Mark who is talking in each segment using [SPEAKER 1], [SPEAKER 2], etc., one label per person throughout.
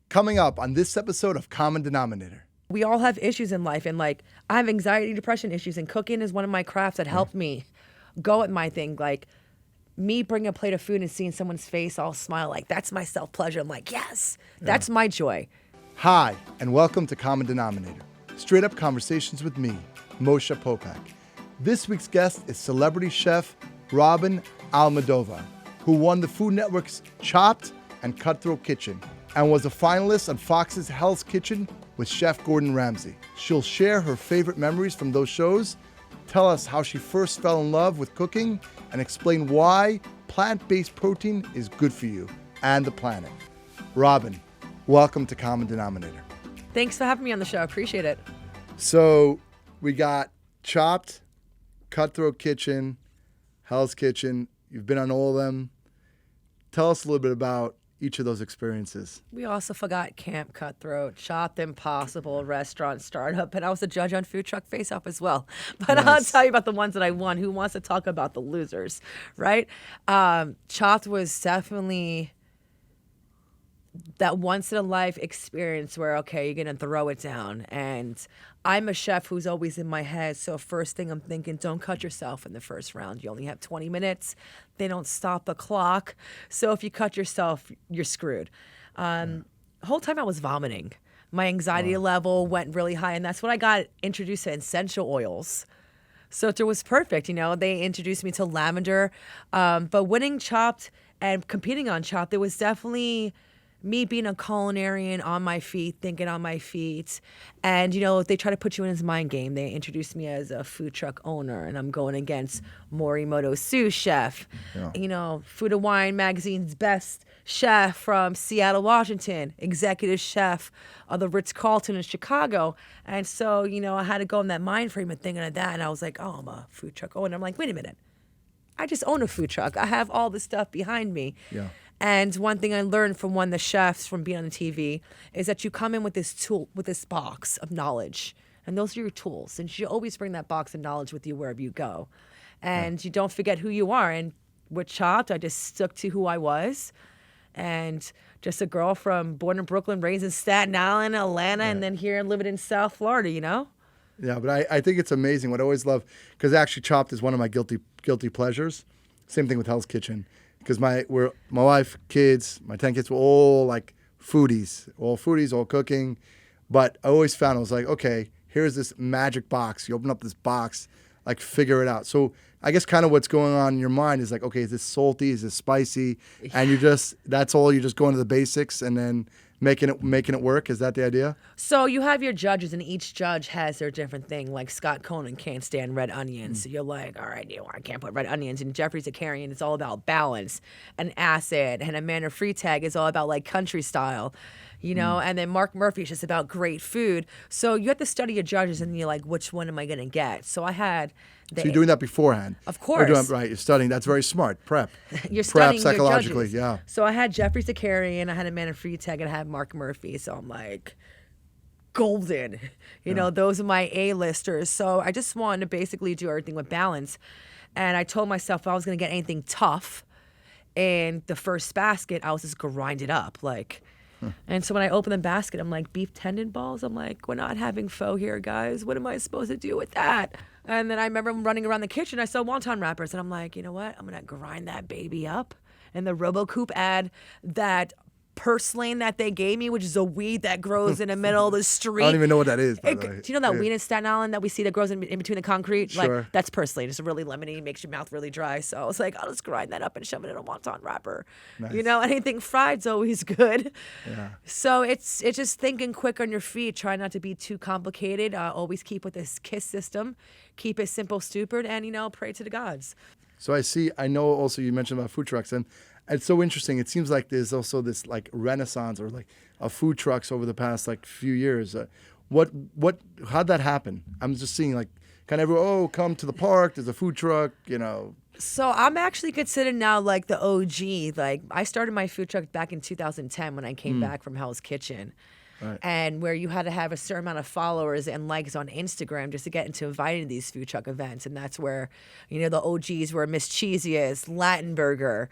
[SPEAKER 1] Coming up on this episode of Common Denominator.
[SPEAKER 2] We all have issues in life, and like I have anxiety, depression issues, and cooking is one of my crafts that helped me go at my thing. Like me bringing a plate of food and seeing someone's face all smile, like that's my self-pleasure. I'm like, yes, that's my joy.
[SPEAKER 1] Hi, and welcome to Common Denominator. Straight up conversations with me, Moshe Popack. This week's guest is celebrity chef Robyn Almodovar, who won the Food Network's Chopped and Cutthroat Kitchen and was a finalist on Fox's Hell's Kitchen with Chef Gordon Ramsay. She'll share her favorite memories from those shows, tell us how she first fell in love with cooking, and explain why plant-based protein is good for you and the planet. Robyn, welcome to Common Denominator.
[SPEAKER 2] Thanks for having me on the show. I appreciate it.
[SPEAKER 1] So we got Chopped, Cutthroat Kitchen, Hell's Kitchen. You've been on all of them. Tell us a little bit about each of those experiences.
[SPEAKER 2] We also forgot Camp Cutthroat, Chopped Impossible, Restaurant Startup, and I was a judge on Food Truck Face Off as well. But
[SPEAKER 1] Nice.
[SPEAKER 2] I'll tell you about the ones that I won. Who wants to talk about the losers, right? Chopped was definitely that once-in-a-life experience where, okay, you're going to throw it down. And I'm a chef who's always in my head, so first thing I'm thinking, don't cut yourself in the first round. You only have 20 minutes. They don't stop the clock. So if you cut yourself, you're screwed. The whole time I was vomiting. My anxiety level went really high, and that's when I got introduced to essential oils. So it was perfect, you know. They introduced me to lavender. But winning Chopped and competing on Chopped, there was definitely me being a culinarian on my feet, thinking on my feet. And, you know, they try to put you in his mind game. They introduced me as a food truck owner, and I'm going against Morimoto's sous chef, you know, Food and Wine magazine's best chef from Seattle, Washington, executive chef of the Ritz-Carlton in Chicago. And so, you know, I had to go in that mind frame and thinking of that. And I was like, oh, I'm a food truck owner. I'm like, wait a minute. I just own a food truck. I have all this stuff behind me.
[SPEAKER 1] Yeah.
[SPEAKER 2] And one thing I learned from one of the chefs from being on the TV is that you come in with this tool, with this box of knowledge, and those are your tools. And you always bring that box of knowledge with you wherever you go. And you don't forget who you are. And with Chopped, I just stuck to who I was. And just a girl born in Brooklyn, raised in Staten Island, Atlanta, and then here living in South Florida, you know?
[SPEAKER 1] Yeah, but I think it's amazing. What I always love, because actually Chopped is one of my guilty pleasures. Same thing with Hell's Kitchen. Because my wife, kids, my 10 kids were all like foodies, all cooking. But I always found, I was like, okay, here's this magic box. You open up this box, like figure it out. So I guess kind of what's going on in your mind is like, okay, is this salty? Is this spicy? And that's all, you just go into the basics and then making it work. Is that the idea?
[SPEAKER 2] So you have your judges, and each judge has their different thing. Like Scott Conan can't stand red onions. So you're like, all right, I can't put red onions. And Jeffrey Zakarian is all about balance and acid. And Amanda Freitag is all about like country style, you know. And then Mark Murphy is just about great food. So you have to study your judges, and you're like, which one am I going to get? So I had...
[SPEAKER 1] So you're doing that beforehand.
[SPEAKER 2] Of course.
[SPEAKER 1] Right, you're studying. That's very smart. Prep.
[SPEAKER 2] You're studying
[SPEAKER 1] Prep psychologically,
[SPEAKER 2] your judges.
[SPEAKER 1] yeah.
[SPEAKER 2] So I had Jeffrey Zakarian, I had Amanda Freitag, and I had Mark Murphy. So I'm like, golden. You know, those are my A-listers. So I just wanted to basically do everything with balance. And I told myself if I was going to get anything tough in the first basket, I was just grind it up. Like... And so when I opened the basket, I'm like, beef tendon balls? I'm like, we're not having pho here, guys. What am I supposed to do with that? And then I remember running around the kitchen. I saw wonton wrappers. And I'm like, you know what? I'm going to grind that baby up. And the RoboCoupe ad, that purslane that they gave me, which is a weed that grows in the middle of the street.
[SPEAKER 1] I don't even know what that is. By the way.
[SPEAKER 2] Do you know that weed in Staten Island that we see that grows in between the concrete?
[SPEAKER 1] Sure.
[SPEAKER 2] Like, that's purslane. It's really lemony, makes your mouth really dry. So I was like, I'll just grind that up and shove it in a wonton wrapper.
[SPEAKER 1] Nice.
[SPEAKER 2] You know, anything fried's always good.
[SPEAKER 1] Yeah.
[SPEAKER 2] So it's just thinking quick on your feet. Try not to be too complicated. Always keep with this KISS system. Keep it simple, stupid, and, you know, pray to the gods.
[SPEAKER 1] So I know also you mentioned about food trucks, and it's so interesting. It seems like there's also this like renaissance or like of food trucks over the past like few years. How'd that happen? I'm just seeing like kind of, come to the park, there's a food truck, you know.
[SPEAKER 2] So I'm actually considered now like the OG. Like I started my food truck back in 2010 when I came back from Hell's Kitchen. Right. And where you had to have a certain amount of followers and likes on Instagram just to get into invited to these food truck events. And that's where, you know, the OGs were Miss Cheesiest, Latin Burger,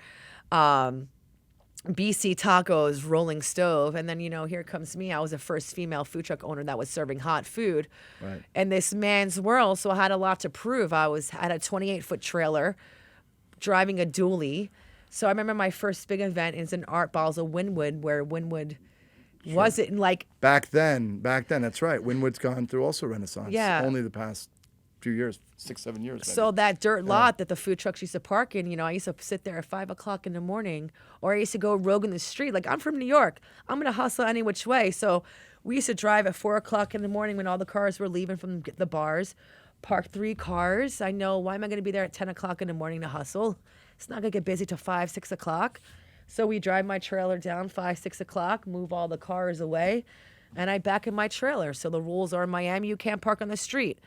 [SPEAKER 2] BC Tacos, Rolling Stove. And then, here comes me. I was the first female food truck owner that was serving hot food
[SPEAKER 1] Right.
[SPEAKER 2] in this man's world. So I had a lot to prove. I had a 28-foot trailer driving a dually. So I remember my first big event is in Art Basel, Wynwood, where Wynwood wasn't like...
[SPEAKER 1] Back then, that's right. Wynwood's gone through also Renaissance.
[SPEAKER 2] Yeah.
[SPEAKER 1] Only the past few years, 6-7 years. Maybe.
[SPEAKER 2] So that dirt lot that the food trucks used to park in, I used to sit there at 5 o'clock in the morning, or I used to go rogue in the street. Like, I'm from New York. I'm going to hustle any which way. So we used to drive at 4 o'clock in the morning when all the cars were leaving from the bars, park 3 cars. I know, why am I going to be there at 10 o'clock in the morning to hustle? It's not going to get busy till 5, 6 o'clock. So we drive my trailer down 5, 6 o'clock, move all the cars away, and I back in my trailer. So the rules are in Miami, you can't park on the street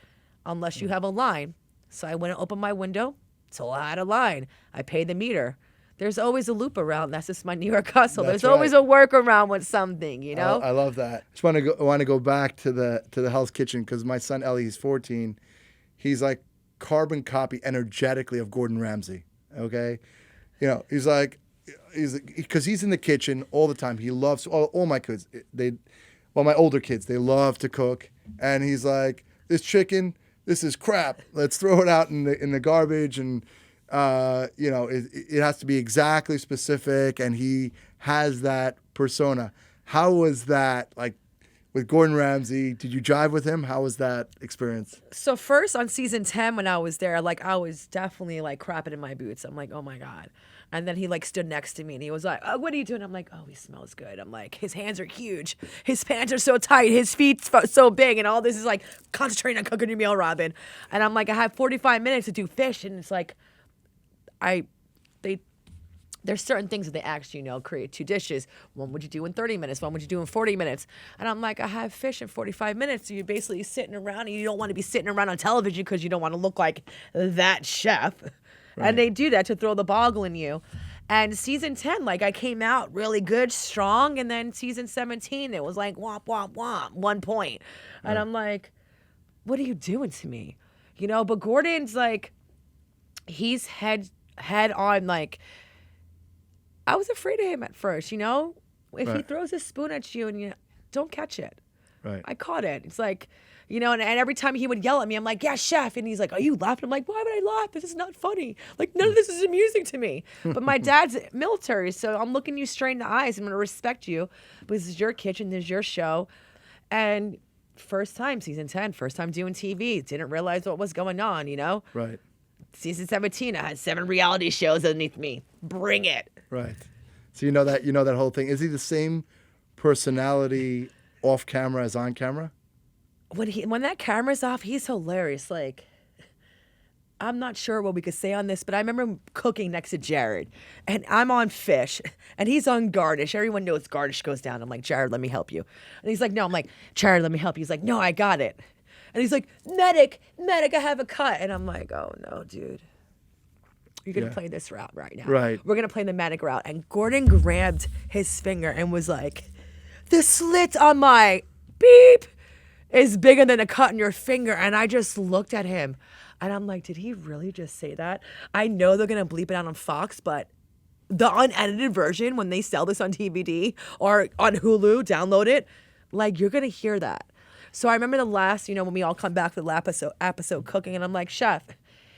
[SPEAKER 2] unless you have a line. So I went and opened my window till I had a line. I paid the meter. There's always a loop around. That's just my New York hustle.
[SPEAKER 1] That's
[SPEAKER 2] There's always a workaround with something,
[SPEAKER 1] I love that. Just want to go back to the Hell's Kitchen because my son Ellie, he's 14. He's like carbon copy energetically of Gordon Ramsay. Okay, he's because he's in the kitchen all the time. He loves all my kids. My older kids, they love to cook, and he's like, this chicken, this is crap. Let's throw it out in the garbage, and it has to be exactly specific, and he has that persona. How was that like with Gordon Ramsay? Did you jive with him? How was that experience?
[SPEAKER 2] So first on season 10 when I was there, like I was definitely like crapping in my boots. I'm like, oh my God. And then he like stood next to me and he was like, oh, what are you doing? I'm like, oh, he smells good. I'm like, his hands are huge. His pants are so tight. His feet so big. And all this is like concentrating on cooking your meal, Robyn. And I'm like, I have 45 minutes to do fish. And it's like, there's certain things that they ask create 2 dishes. One would you do in 30 minutes? One would you do in 40 minutes? And I'm like, I have fish in 45 minutes. So you're basically sitting around and you don't want to be sitting around on television because you don't want to look like that chef. Right. And they do that to throw the boggle in you. And season 10, like I came out really good, strong. And then season 17, it was like, womp, womp, womp, 1 point. And I'm like, what are you doing to me? But Gordon's like, he's head on, like, I was afraid of him at first, If he throws a spoon at you and you don't catch it.
[SPEAKER 1] Right.
[SPEAKER 2] I caught it. It's like, and every time he would yell at me, I'm like, yeah, chef. And he's like, are you laughing? I'm like, why would I laugh? This is not funny. Like, none of this is amusing to me. But my dad's military, so I'm looking you straight in the eyes. I'm going to respect you. But this is your kitchen. This is your show. And first time, season 10, first time doing TV. Didn't realize what was going on,
[SPEAKER 1] Right.
[SPEAKER 2] Season 17, I had 7 reality shows underneath me. Bring it.
[SPEAKER 1] Right. So you know that whole thing. Is he the same personality off camera as on camera?
[SPEAKER 2] When that camera's off, he's hilarious. Like, I'm not sure what we could say on this, but I remember cooking next to Jared, and I'm on fish, and he's on garnish. Everyone knows garnish goes down. I'm like, Jared, let me help you. And he's like, no. I'm like, Jared, let me help you. He's like, no, I got it. And he's like, medic, I have a cut. And I'm like, oh, no, dude. You're going to play this route right now.
[SPEAKER 1] Right.
[SPEAKER 2] We're going to play the medic route. And Gordon grabbed his finger and was like, the slit on my beep is bigger than a cut in your finger. And I just looked at him. And I'm like, did he really just say that? I know they're going to bleep it out on Fox, but the unedited version, when they sell this on DVD or on Hulu, download it, like, you're going to hear that. So I remember the last, when we all come back for the episode cooking, and I'm like, chef.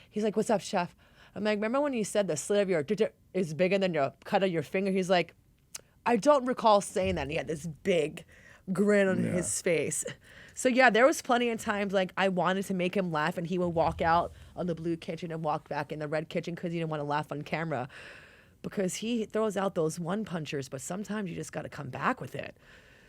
[SPEAKER 2] He's like, what's up, chef? I'm like, remember when you said the slit of your is bigger than the cut of your finger? He's like, I don't recall saying that. And he had this big grin on his face. So yeah, there was plenty of times like I wanted to make him laugh, and he would walk out on the blue kitchen and walk back in the red kitchen because he didn't want to laugh on camera. Because he throws out those one punchers, but sometimes you just got to come back with it.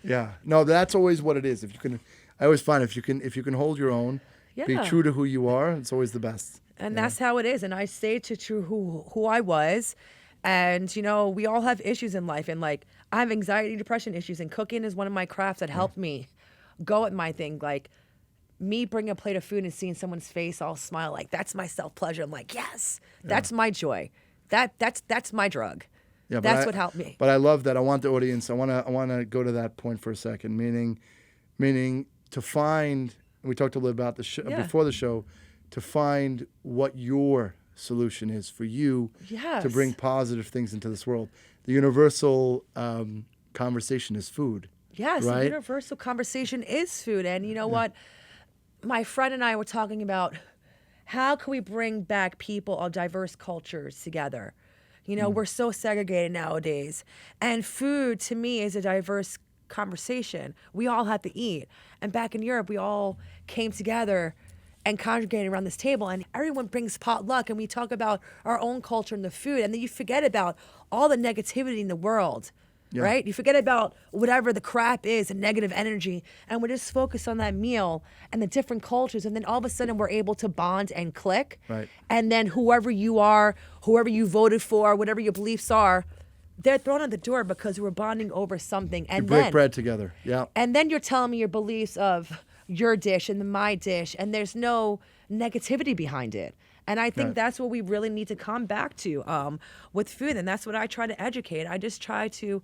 [SPEAKER 1] Yeah, no, that's always what it is. If you can, I always find if you can hold your own, be true to who you are, it's always the best.
[SPEAKER 2] And that's how it is. And I stayed to true who I was. And, we all have issues in life. And, like, I have anxiety, depression issues. And cooking is one of my crafts that helped me go at my thing. Like, me bringing a plate of food and seeing someone's face all smile, like, that's my self-pleasure. I'm like, yes, that's my joy. That's my drug. Yeah, that's what helped me.
[SPEAKER 1] But I love that. I want the audience, I want to go to that point for a second, meaning to find, and we talked a little about the show before the show, to find what your solution is for you
[SPEAKER 2] Yes.
[SPEAKER 1] to bring positive things into this world. The universal conversation is food.
[SPEAKER 2] Yes,
[SPEAKER 1] right?
[SPEAKER 2] the universal conversation is food. And you know what? My friend and I were talking about how can we bring back people of diverse cultures together? You know, we're so segregated nowadays. And food, to me, is a diverse conversation. We all have to eat. And back in Europe, we all came together and congregated around this table. And everyone brings potluck, and we talk about our own culture and the food. And then you forget about all the negativity in the world. Right? You forget about whatever the crap is and negative energy, and we're just focused on that meal and the different cultures, and then all of a sudden we're able to bond and click.
[SPEAKER 1] Right.
[SPEAKER 2] And then whoever you are, whoever you voted for, whatever your beliefs are, they're thrown out the door because we're bonding over something. And
[SPEAKER 1] You break
[SPEAKER 2] then,
[SPEAKER 1] bread together. Yeah.
[SPEAKER 2] and then you're telling me your beliefs of your dish and my dish, and there's no negativity behind it. And I think that's what we really need to come back to with food. And that's what I try to educate. I just try to,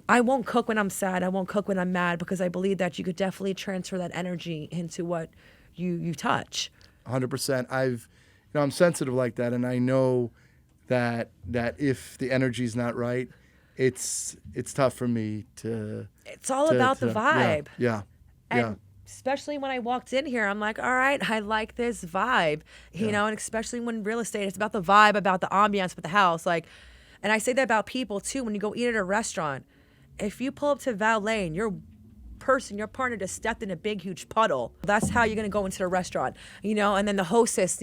[SPEAKER 2] I won't cook when I'm sad. I won't cook when I'm mad, because I believe that you could definitely transfer that energy into what you touch.
[SPEAKER 1] 100%. I'm sensitive like that. And I know that if the energy's not right, it's tough for me to.
[SPEAKER 2] It's all about the vibe.
[SPEAKER 1] Yeah.
[SPEAKER 2] And especially when I walked in here, I'm like, all right, I like this vibe, you know, and especially when real estate, it's about the vibe, about the ambiance with the house. Like, and I say that about people too. When you go eat at a restaurant, if you pull up to valet and your partner just stepped in a big, huge puddle, that's how you're going to go into the restaurant, you know, and then the hostess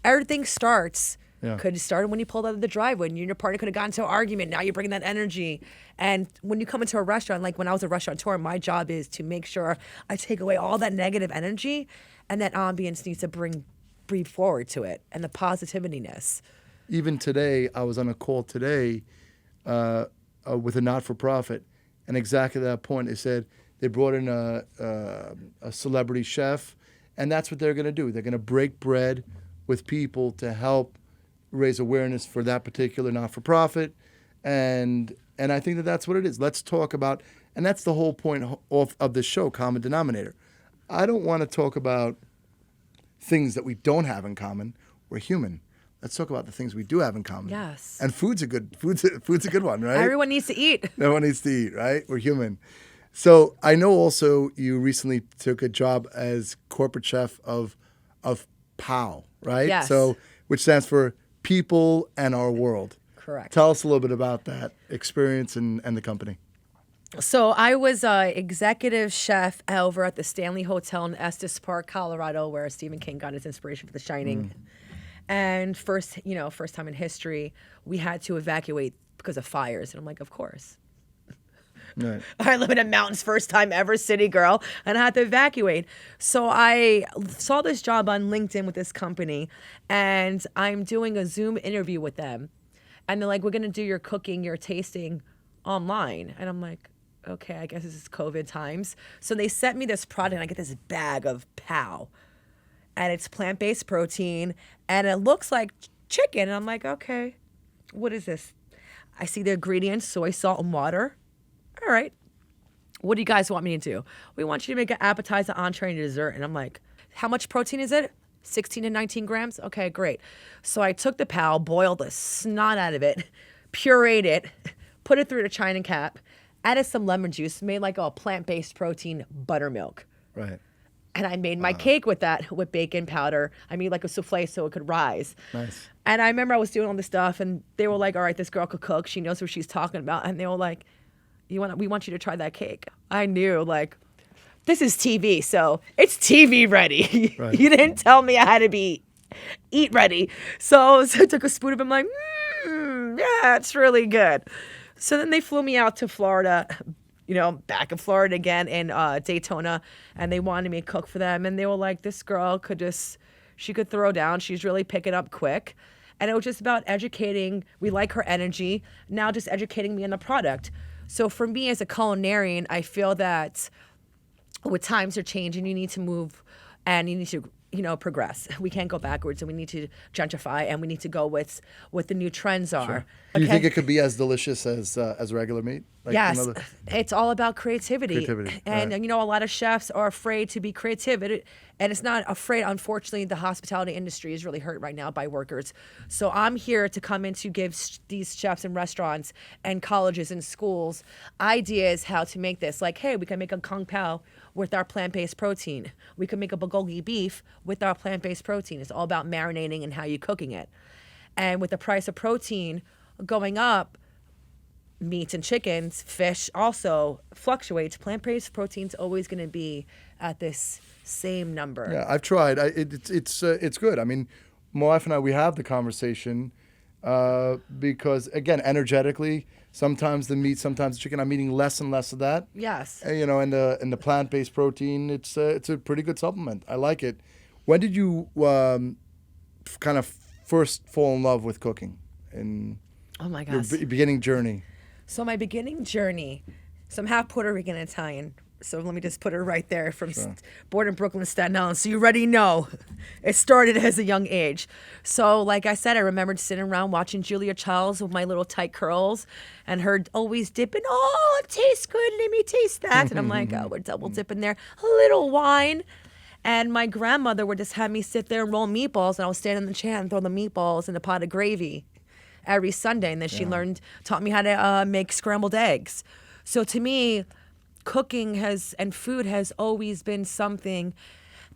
[SPEAKER 2] everything starts. Could have started when you pulled out of the driveway and you and your partner could have gotten into an argument. Now you're bringing that energy. And when you come into a restaurant, like when I was a restaurateur, my job is to make sure I take away all that negative energy, and that ambience needs to breathe forward to it, and the positiveness.
[SPEAKER 1] Even today, I was on a call today with a not-for-profit, and exactly that point, they said they brought in a celebrity chef, and that's what they're going to do. They're going to break bread with people to help raise awareness for that particular not-for-profit, and I think that's what it is. Let's talk about, and that's the whole point of the show, Common Denominator. I don't want to talk about things that we don't have in common. We're human. Let's talk about the things we do have in common.
[SPEAKER 2] Yes.
[SPEAKER 1] And food's a good one, right?
[SPEAKER 2] Everyone needs to eat.
[SPEAKER 1] Everyone needs to eat, right? We're human. So I know also you recently took a job as corporate chef of POW, right?
[SPEAKER 2] Yes.
[SPEAKER 1] So, which stands for People and Our World.
[SPEAKER 2] Correct.
[SPEAKER 1] Tell us a little bit about that experience and the company.
[SPEAKER 2] So I was executive chef over at the Stanley Hotel in Estes Park, Colorado, where Stephen King got his inspiration for The Shining. And first time in history, we had to evacuate because of fires. And I'm like, of course.
[SPEAKER 1] Right.
[SPEAKER 2] I live in the mountains, first time ever, city girl, and I had to evacuate. So I saw this job on LinkedIn with this company, and I'm doing a Zoom interview with them. And they're like, we're going to do your cooking, your tasting online. And I'm like, okay, I guess this is COVID times. So they sent me this product, and I get this bag of POW. And it's plant-based protein, and it looks like chicken. And I'm like, okay, what is this? I see the ingredients, soy, salt, and water. All right, what do you guys want me to do? We want you to make an appetizer, entree, and dessert. And I'm like, how much protein is it? 16 to 19 grams? Okay, great. So I took the POW, boiled the snot out of it, pureed it, put it through the China cap, added some lemon juice, made like a plant-based protein buttermilk.
[SPEAKER 1] Right.
[SPEAKER 2] And I made my cake with that, with bacon powder. I made like a souffle so it could rise.
[SPEAKER 1] Nice.
[SPEAKER 2] And I remember I was doing all this stuff, and they were like, all right, this girl could cook. She knows what she's talking about. And they were like, we want you to try that cake. I knew, like, this is TV, so it's TV ready.
[SPEAKER 1] Right.
[SPEAKER 2] You didn't tell me I had to be eat ready. So I took a spoon of it. I'm like, yeah, it's really good. So then they flew me out to Florida, back in Florida again in Daytona, and they wanted me to cook for them. And they were like, this girl she could throw down. She's really picking up quick. And it was just about educating. We like her energy. Now just educating me on the product. So for me as a culinarian, I feel that with times are changing, you need to move and you need to progress. We can't go backwards, and we need to gentrify, and we need to go with what the new trends are.
[SPEAKER 1] Sure. Do you think it could be as delicious as regular meat? Like
[SPEAKER 2] Yes, it's all about creativity. And
[SPEAKER 1] right.
[SPEAKER 2] a lot of chefs are afraid to be creative. And it's not afraid. Unfortunately, the hospitality industry is really hurt right now by workers. So I'm here to come in to give these chefs in restaurants and colleges and schools ideas how to make this. Like, hey, we can make a kung pao with our plant-based protein. We can make a bulgogi beef with our plant-based protein. It's all about marinating and how you're cooking it. And with the price of protein going up, meats and chickens, fish also fluctuates. Plant-based protein's always going to be at this same number.
[SPEAKER 1] Yeah, I've tried. It's good. I mean, my wife and I, we have the conversation because, again, energetically, sometimes the meat, sometimes the chicken, I'm eating less and less of that.
[SPEAKER 2] Yes.
[SPEAKER 1] And the plant-based protein, it's a pretty good supplement. I like it. When did you kind of first fall in love with cooking?
[SPEAKER 2] Oh my
[SPEAKER 1] Your
[SPEAKER 2] gosh.
[SPEAKER 1] beginning journey.
[SPEAKER 2] So my beginning journey, so I'm half Puerto Rican and Italian. So let me just put it right there born in Brooklyn, Staten Island. So you already know it started as a young age. So like I said, I remembered sitting around watching Julia Childs with my little tight curls and her always dipping, oh, it tastes good, let me taste that. And I'm like, oh, we're double dipping there. A little wine. And my grandmother would just have me sit there and roll meatballs, and I would stand in the chair and throw the meatballs in a pot of gravy every Sunday. And then she taught me how to make scrambled eggs. So to me, cooking and food has always been something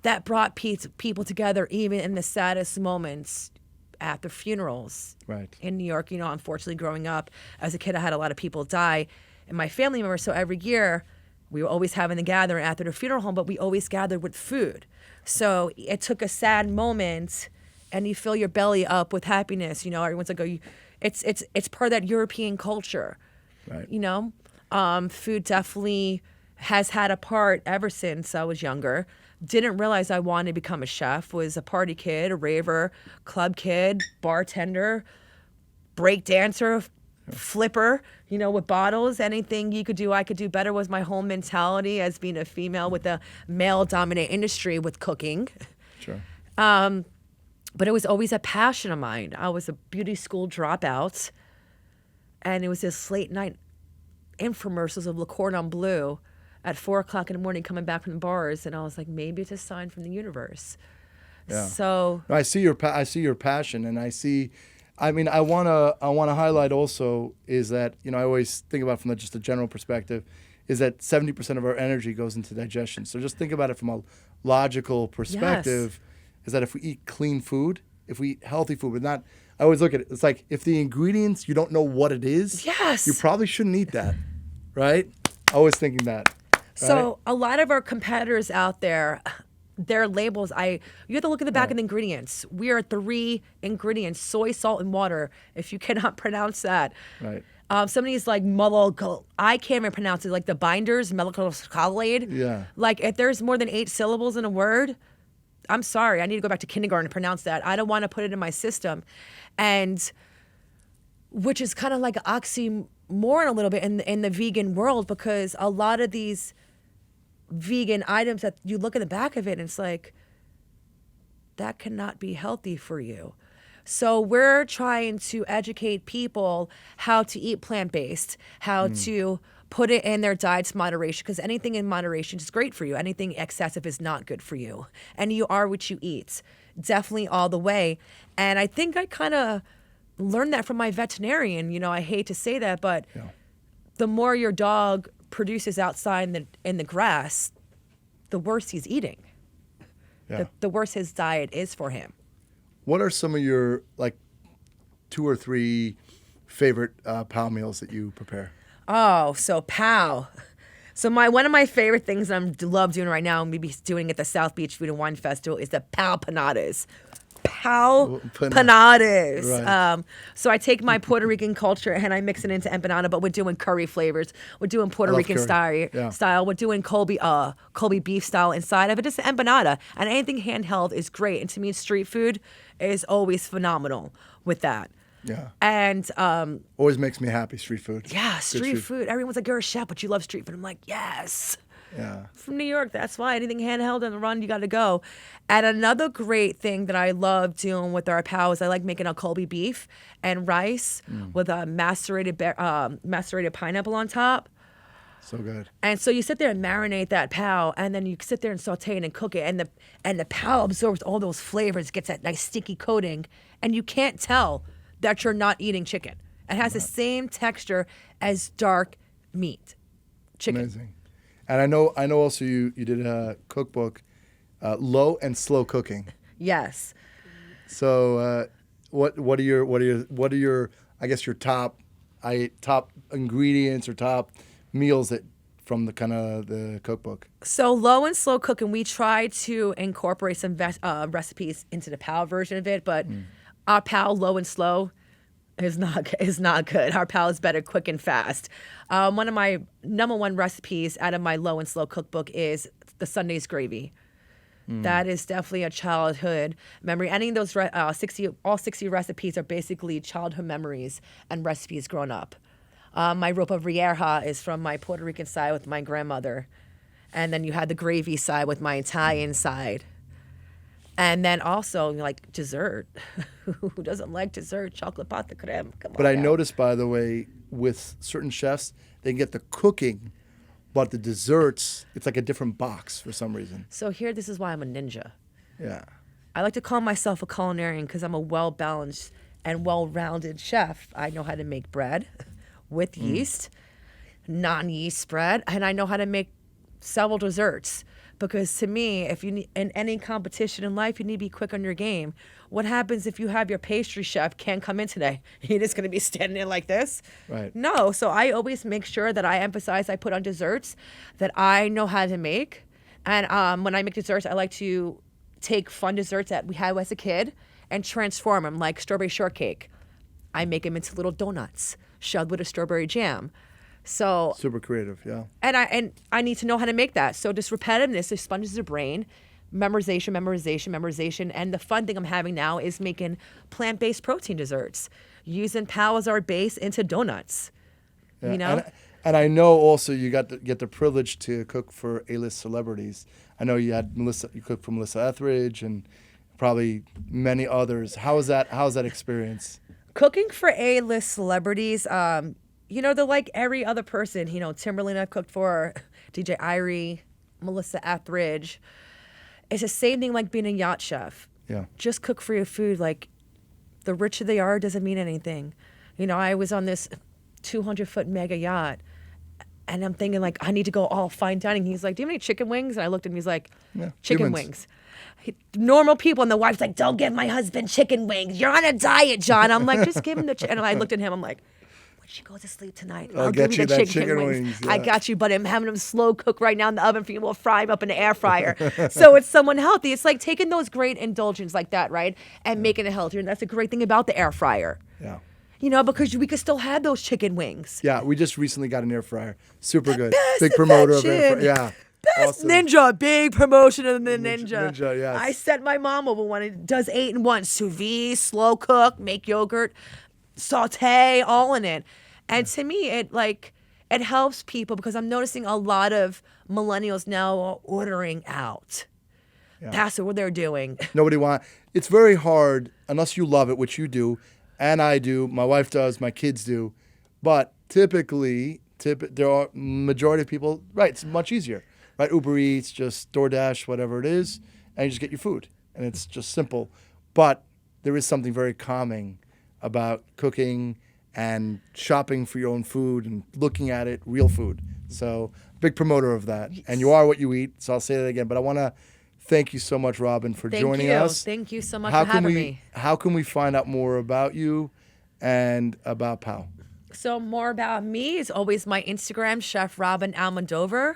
[SPEAKER 2] that brought people together, even in the saddest moments at the funerals.
[SPEAKER 1] Right.
[SPEAKER 2] In New York, unfortunately, growing up as a kid, I had a lot of people die in my family members. So every year, we were always having a gathering after the funeral home, but we always gathered with food. So it took a sad moment, and you fill your belly up with happiness. Everyone's like, it's part of that European culture.
[SPEAKER 1] Right.
[SPEAKER 2] Food definitely has had a part ever since I was younger. Didn't realize I wanted to become a chef. Was a party kid, a raver, club kid, bartender, break dancer, flipper, with bottles. Anything you could do, I could do better was my whole mentality as being a female with a male-dominated industry with cooking.
[SPEAKER 1] Sure.
[SPEAKER 2] But it was always a passion of mine. I was a beauty school dropout, and it was this late night infomercials of Le Cordon Bleu at 4:00 in the morning coming back from the bars, and I was like, maybe it's a sign from the universe.
[SPEAKER 1] Yeah.
[SPEAKER 2] So
[SPEAKER 1] I see your passion, and I see. I mean, I wanna highlight also is that I always think about from just a general perspective, is that 70% of our energy goes into digestion. So just think about it from a logical perspective.
[SPEAKER 2] Yes.
[SPEAKER 1] Is that if we eat clean food, if we eat healthy food, but not. I always look at it. It's like if the ingredients you don't know what it is.
[SPEAKER 2] Yes.
[SPEAKER 1] You probably shouldn't eat that, right? Always thinking that. Right?
[SPEAKER 2] So a lot of our competitors out there, their labels, you have to look at the back of the ingredients. We are 3 ingredients: soy, salt, and water. If you cannot pronounce that.
[SPEAKER 1] Right.
[SPEAKER 2] Some of these like I can't even pronounce it, like the binders, melanocolade.
[SPEAKER 1] Yeah.
[SPEAKER 2] Like if there's more than 8 syllables in a word, I'm sorry, I need to go back to kindergarten to pronounce that. I don't want to put it in my system. And which is kind of like an oxymoron a little bit in the vegan world, because a lot of these vegan items that you look at the back of it and it's like, that cannot be healthy for you. So we're trying to educate people how to eat plant-based, how to put it in their diets moderation, because anything in moderation is great for you. Anything excessive is not good for you. And you are what you eat, definitely all the way. And I think I kind of learned that from my veterinarian. I hate to say that, but the more your dog produces outside in the grass, the worse he's eating.
[SPEAKER 1] Yeah.
[SPEAKER 2] The worse his diet is for him.
[SPEAKER 1] What are some of your 2 or 3 favorite POW meals that you prepare?
[SPEAKER 2] Oh, so POW. So one of my favorite things that I love doing right now, and maybe doing at the South Beach Food and Wine Festival, is the POW panadas. POW panadas.
[SPEAKER 1] Right.
[SPEAKER 2] So I take my Puerto Rican culture and I mix it into empanada, but we're doing curry flavors. We're doing Puerto Rican style. We're doing Colby beef style inside of it. It's an empanada, and anything handheld is great. And to me, street food is always phenomenal with that.
[SPEAKER 1] Yeah.
[SPEAKER 2] And
[SPEAKER 1] always makes me happy, street food.
[SPEAKER 2] yeah, street food. Everyone's like, you're a chef, but you love street food. I'm like, yes.
[SPEAKER 1] Yeah.
[SPEAKER 2] From New York, that's why. Anything handheld on the run, you got to go. And another great thing that I love doing with our pal is I like making a Colby beef and rice with a macerated pineapple on top.
[SPEAKER 1] So good.
[SPEAKER 2] And so you sit there and marinate that pal, and then you sit there and saute it and cook it, and the pal absorbs all those flavors, gets that nice sticky coating, and you can't tell that you're not eating chicken. It has the same texture as dark meat chicken.
[SPEAKER 1] Amazing. And I know also you did a cookbook, low and slow cooking.
[SPEAKER 2] Yes.
[SPEAKER 1] So what are your I guess your top ingredients or top meals that from the kind of the cookbook?
[SPEAKER 2] So low and slow cooking, we try to incorporate some recipes into the PAL version of it, but our PAL low and slow is not good. Our PAL is better quick and fast. One of my number one recipes out of my low and slow cookbook is the Sunday's gravy. That is definitely a childhood memory. Any of those 60 recipes are basically childhood memories and recipes growing up. My ropa vieja is from my Puerto Rican side with my grandmother. And then you had the gravy side with my Italian side. And then also, like, dessert. Who doesn't like dessert? Chocolate pata creme. Come on.
[SPEAKER 1] But I noticed, by the way, with certain chefs, they can get the cooking, but the desserts, it's like a different box for some reason.
[SPEAKER 2] So here, this is why I'm a ninja.
[SPEAKER 1] Yeah.
[SPEAKER 2] I like to call myself a culinarian because I'm a well-balanced and well-rounded chef. I know how to make bread with yeast, non-yeast bread, and I know how to make several desserts. Because to me, if you need, in any competition in life, you need to be quick on your game. What happens if you have your pastry chef can't come in today? You're just going to be standing there like this?
[SPEAKER 1] Right.
[SPEAKER 2] No. So I always make sure that I put on desserts that I know how to make. And when I make desserts, I like to take fun desserts that we had as a kid and transform them, like strawberry shortcake. I make them into little donuts, shoved with a strawberry jam. So
[SPEAKER 1] super creative, yeah.
[SPEAKER 2] And I need to know how to make that. So this repetitiveness, it sponges the brain, memorization. And the fun thing I'm having now is making plant-based protein desserts, using PAL as our base into donuts.
[SPEAKER 1] Yeah.
[SPEAKER 2] You know?
[SPEAKER 1] And I know also you get the privilege to cook for A-list celebrities. I know you cooked for Melissa Etheridge and probably many others. How was that experience?
[SPEAKER 2] Cooking for A-list celebrities, they're like every other person. Timberland I've cooked for, DJ Irie, Melissa Etheridge. It's the same thing like being a yacht chef.
[SPEAKER 1] Yeah.
[SPEAKER 2] Just cook for your food. Like, the richer they are doesn't mean anything. I was on this 200-foot mega yacht, and I'm thinking, like, I need to go all fine dining. He's like, do you have any chicken wings? And I looked at him, he's like, chicken wings. Normal people, and the wife's like, don't give my husband chicken wings. You're on a diet, John. I'm like, just give him the chicken. And I looked at him, I'm like, she goes to sleep tonight.
[SPEAKER 1] I'll
[SPEAKER 2] give
[SPEAKER 1] get
[SPEAKER 2] you
[SPEAKER 1] you
[SPEAKER 2] the chicken wings.
[SPEAKER 1] Yeah.
[SPEAKER 2] I got you, but I'm having them slow cook right now in the oven for you. We'll fry them up in the air fryer. So it's someone healthy. It's like taking those great indulgences like that, right? And making it healthier. And that's the great thing about the air fryer.
[SPEAKER 1] Yeah.
[SPEAKER 2] Because we could still have those chicken wings.
[SPEAKER 1] Yeah, we just recently got an air fryer. Super good.
[SPEAKER 2] Best
[SPEAKER 1] Big promoter of
[SPEAKER 2] invention.
[SPEAKER 1] air fryer. Yeah.
[SPEAKER 2] Best
[SPEAKER 1] Awesome.
[SPEAKER 2] Ninja, big promotion of the Ninja.
[SPEAKER 1] Ninja, yes.
[SPEAKER 2] I set my mom over one. It does 8-in-1. Sous vide, slow cook, make yogurt, saute, all in it. And to me, it helps people because I'm noticing a lot of millennials now are ordering out. Yeah. That's what they're doing.
[SPEAKER 1] Nobody wants. It's very hard unless you love it, which you do, and I do. My wife does. My kids do. But typically, there are majority of people. Right, it's much easier. Right, Uber Eats, just DoorDash, whatever it is, and you just get your food, and it's just simple. But there is something very calming about cooking and shopping for your own food and looking at it, real food. So big promoter of that. And you are what you eat, so I'll say that again. But I want to thank you so much, Robyn, for joining us.
[SPEAKER 2] Thank you so much for having me.
[SPEAKER 1] How can we find out more about you and about PAL?
[SPEAKER 2] So more about me is always my Instagram, Chef Robyn Almodovar.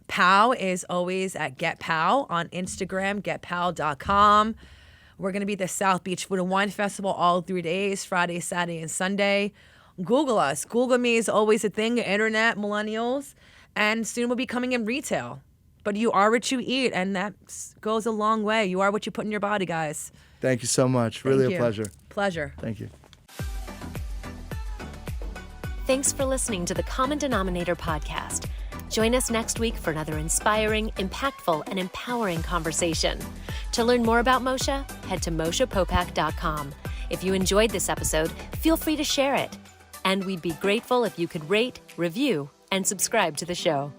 [SPEAKER 2] PAL is always at Get PAL on Instagram, getpal.com. We're going to be at the South Beach Food and Wine Festival all 3 days, Friday, Saturday, and Sunday. Google us. Google me is always a thing, internet, millennials. And soon we'll be coming in retail. But you are what you eat, and that goes a long way. You are what you put in your body, guys.
[SPEAKER 1] Thank you so much. Really a pleasure.
[SPEAKER 2] Pleasure.
[SPEAKER 1] Thank you.
[SPEAKER 3] Thanks for listening to the Common Denominator podcast. Join us next week for another inspiring, impactful, and empowering conversation. To learn more about Moshe, head to MoshePopack.com. If you enjoyed this episode, feel free to share it. And we'd be grateful if you could rate, review, and subscribe to the show.